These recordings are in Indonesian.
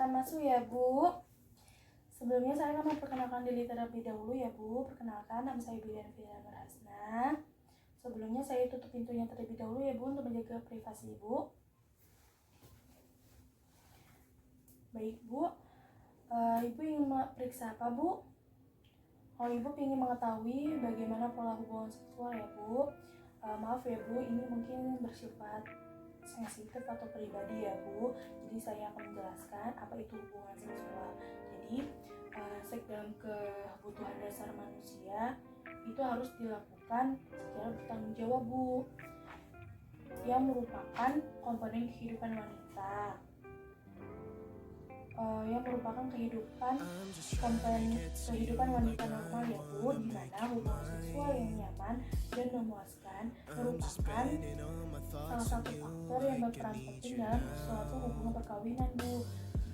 silakan masuk ya Bu. Sebelumnya saya akan memperkenalkan diri terlebih dahulu ya Bu. Perkenalkan, nama saya Bilian Fiana Hasna. Sebelumnya saya tutup pintunya terlebih dahulu ya Bu untuk menjaga privasi Ibu. Baik Bu, Ibu ingin periksa apa Bu? Oh, Ibu ingin mengetahui bagaimana pola hubungan seksual ya Bu. Maaf ya Bu, ini mungkin bersifat sensitif atau pribadi ya Bu. Jadi saya akan menjelaskan apa itu hubungan seksual. Jadi seks dalam kebutuhan dasar manusia itu harus dilakukan secara bertanggung jawab Bu, yang merupakan komponen kehidupan wanita, yang merupakan kehidupan wanita normal ya Bu, di mana hubungan seksual yang nyaman dan memuaskan merupakan salah satu faktor yang berperan penting dalam suatu hubungan perkawinan Bu.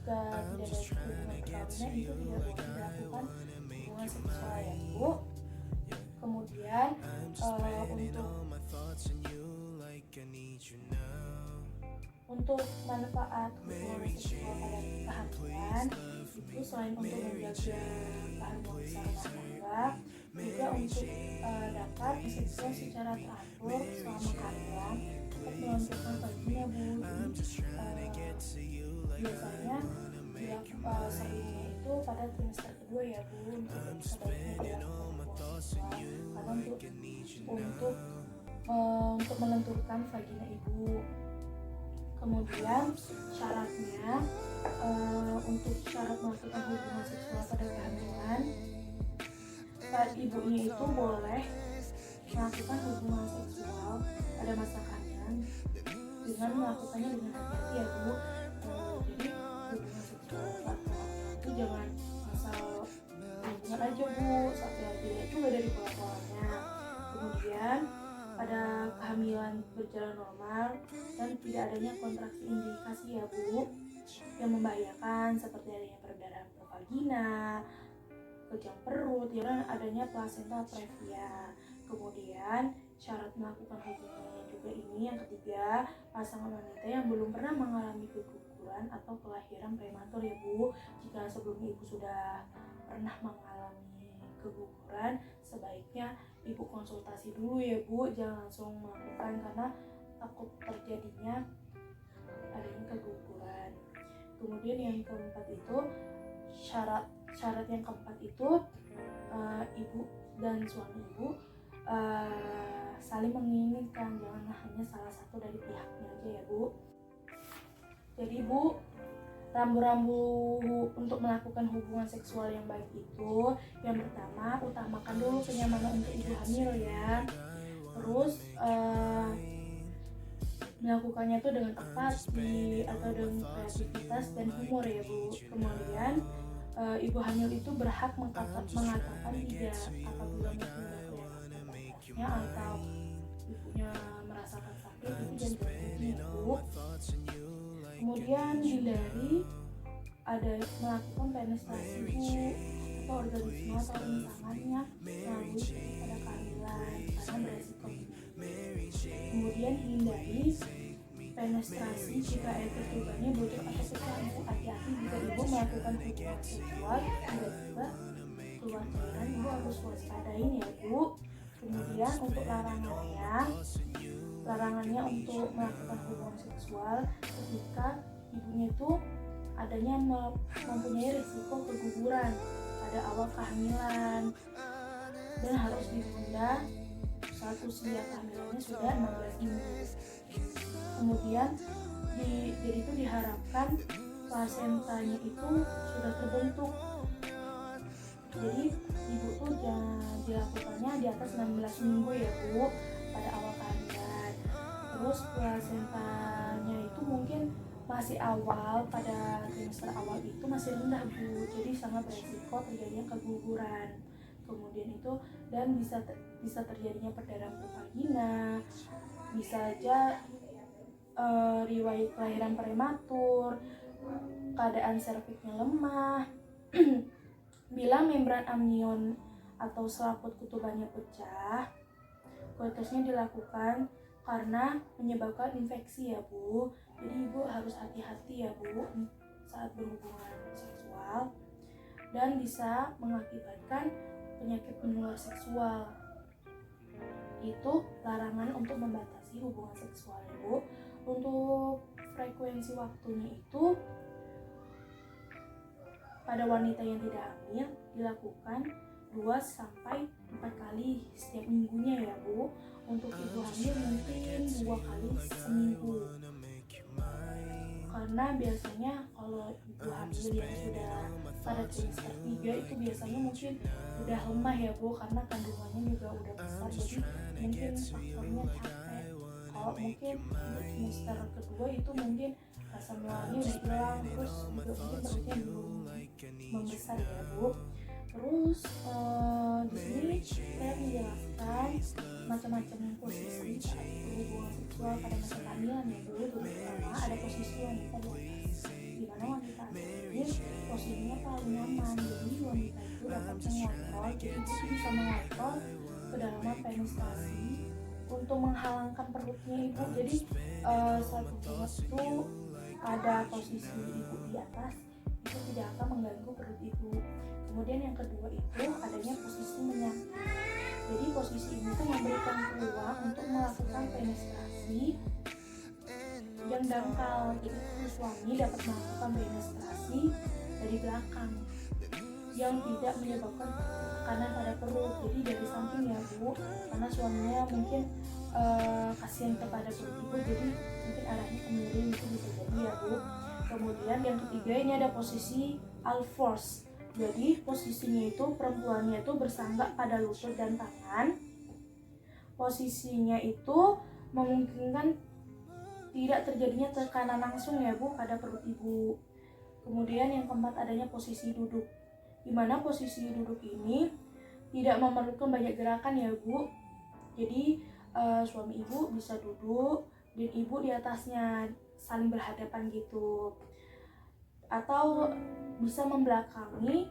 Jika tidak ada hubungan perkawinan itu tidak boleh dilakukan hubungan seksual ya Bu. Kemudian untuk manfaat hubungan seksual pada kehamilan itu selain untuk menjaga kehamilan secara tangga, juga untuk dapat seksual secara teratur selama kehamilan untuk melanjutkan vagina Bu. Biasanya dilakukan seringnya itu pada trimester kedua ya Bu, untuk sebaiknya dilakukan hubungan seksual karena untuk menentukan vagina ibu. Kemudian syaratnya untuk syarat melakukan hubungan seksual pada kehamilan, ibunya itu boleh melakukan hubungan seksual pada masa kehamilan dengan melakukannya dengan hati-hati ya Bu. Jadi hubungan seksual itu jangan asal hubungan aja Bu, sampai dilihat juga dari pola-polanya. Kemudian pada kehamilan berjalan normal dan tidak adanya kontraksi indikasi ya Bu yang membahayakan, seperti adanya perdarahan per vagina, kejang perut, ya adanya plasenta previa. Kemudian syarat melakukan hubungannya juga ini yang ketiga, pasangan wanita yang belum pernah mengalami keguguran atau kelahiran prematur ya Bu. Jika sebelumnya Ibu sudah pernah mengalami keguguran, sebaiknya Ibu konsultasi dulu ya Bu, jangan langsung melakukan karena takut terjadinya adanya keguguran. Kemudian yang keempat itu syarat yang keempat itu ibu dan suami Ibu saling menginginkan, jangan hanya salah satu dari pihaknya aja ya Bu. Jadi Bu, rambu-rambu untuk melakukan hubungan seksual yang baik itu, yang pertama, utamakan dulu kenyamanan untuk ibu hamil ya. Terus melakukannya itu dengan empati atau dengan kreativitas dan humor ya Bu. Kemudian ibu hamil itu berhak mengatakan tidak apabila mungkin atau ibunya merasakan sakit, itu jangan berhenti ya Bu. Kemudian hindari ada melakukan penetrasi Bu atau organisme atau rintangannya melalui pada kehamilan karena beresiko. Kemudian hindari penetrasi jika air ketubannya bocor atau pecah Bu. Hati-hati jika ibu melakukan hubungan seksual tiba-tiba keluar cairan, ibu harus waspadain ya Bu. Kemudian untuk larangannya untuk melakukan hubungan seksual ketika ibunya itu adanya mempunyai risiko keguguran pada awal kehamilan dan harus ditunda saat usia kehamilannya sudah 16 minggu. Kemudian jadi itu diharapkan plasentanya itu sudah terbentuk. Jadi ibu tuh jangan dilakukannya di atas 16 minggu ya Bu pada awal kehamilan. Terus plasentanya itu mungkin masih awal, pada trimester awal itu masih rendah Bu, jadi sangat beresiko terjadinya keguguran. Kemudian itu dan bisa terjadinya perdarahan per vagina, bisa aja riwayat kelahiran prematur, keadaan serviknya lemah. Bila membran amnion atau selaput ketubannya pecah, koitusnya dilakukan karena menyebabkan infeksi ya Bu. Jadi ibu harus hati-hati ya Bu saat berhubungan seksual dan bisa mengakibatkan penyakit menular seksual. Itu larangan untuk membatasi hubungan seksual, Ibu. Untuk frekuensi waktunya itu pada wanita yang tidak hamil dilakukan 2-4 kali setiap minggunya ya, Bu. Untuk ibu hamil mungkin 2 kali seminggu. Karena biasanya kalau ibu hamil yang sudah pada trimester 3 itu biasanya mungkin udah lemah ya, Bu, karena kandungannya juga udah besar, jadi mungkin faktornya capek. Kalau mungkin untuk trimester kedua itu mungkin rasa mualnya udah hilang, terus juga mungkin perutnya belum membesar ya, Bu. Terus di sini saya menjelaskan macam-macam posisi saat berhubungan seksual pada masa kehamilan ya, Bu. Terutama ada posisi wanita di atas, di mana wanita ini posisinya paling nyaman. Jadi wanita itu dapat mengontrol, jadi itu bisa mengontrol kedalaman penetrasi untuk menghalangkan perutnya ibu. Jadi saat itu ada posisi ibu di atas, itu tidak akan mengganggu perut ibu. Kemudian yang kedua itu adanya posisi menyatu. Jadi posisi ini tuh memberikan peluang untuk melakukan penetrasi yang dangkal. Jadi suami dapat melakukan penetrasi dari belakang yang tidak menyebabkan tekanan pada perut. Jadi dari samping ya, Bu, karena suaminya mungkin kasihan kepada perut ibu, jadi mungkin arahnya ke miring, itu bisa jadi ya, Bu. Kemudian yang ketiga ini ada posisi Al-Force. Jadi posisinya itu perempuannya itu bersangga pada lutut dan tangan. Posisinya itu memungkinkan tidak terjadinya tekanan langsung ya, Bu, pada perut ibu. Kemudian yang keempat adanya posisi duduk, di mana posisi duduk ini tidak memerlukan banyak gerakan ya, Bu. Jadi suami ibu bisa duduk dan ibu di atasnya, saling berhadapan gitu. Atau bisa membelakangi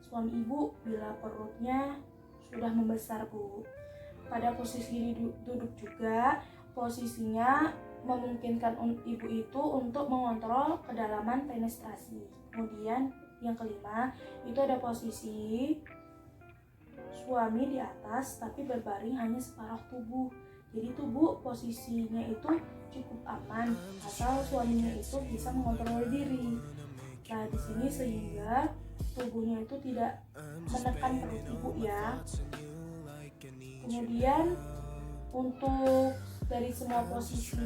suami ibu bila perutnya sudah membesar, Bu. Pada posisi duduk juga posisinya memungkinkan ibu itu untuk mengontrol kedalaman penetrasi. Kemudian yang kelima itu ada posisi suami di atas tapi berbaring hanya separuh tubuh. Jadi tubuh posisinya itu cukup aman asal suaminya itu bisa mengontrol diri. Nah di sini sehingga tubuhnya itu tidak menekan perut ibu ya. Kemudian untuk dari semua posisi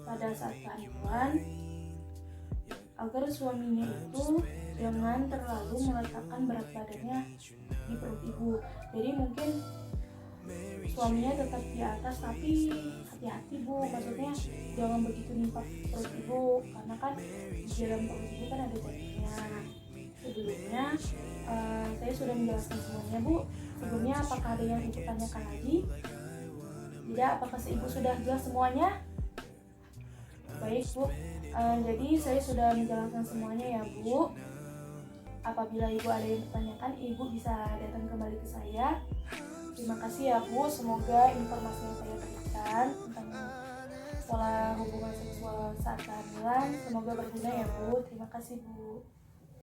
pada saat kehamilan, agar suaminya itu jangan terlalu meletakkan berat badannya di perut ibu. Jadi mungkin suaminya tetap di atas tapi hati-hati, Bu, maksudnya jangan begitu nimpa perut ibu, karena kan di dalam perut ibu kan ada janinnya. Sebelumnya saya sudah menjelaskan semuanya, Bu. Sebelumnya apakah ada yang ibu tanyakan lagi? Tidak, apakah ibu sudah jelas semuanya? Baik, Bu. Jadi saya sudah menjelaskan semuanya ya, Bu. Apabila ibu ada yang bertanyakan, ibu bisa datang kembali ke saya. Terima kasih ya, Bu. Semoga informasi yang saya berikan tentang pola hubungan seksual saat kehamilan semoga berguna ya, Bu. Terima kasih, Bu.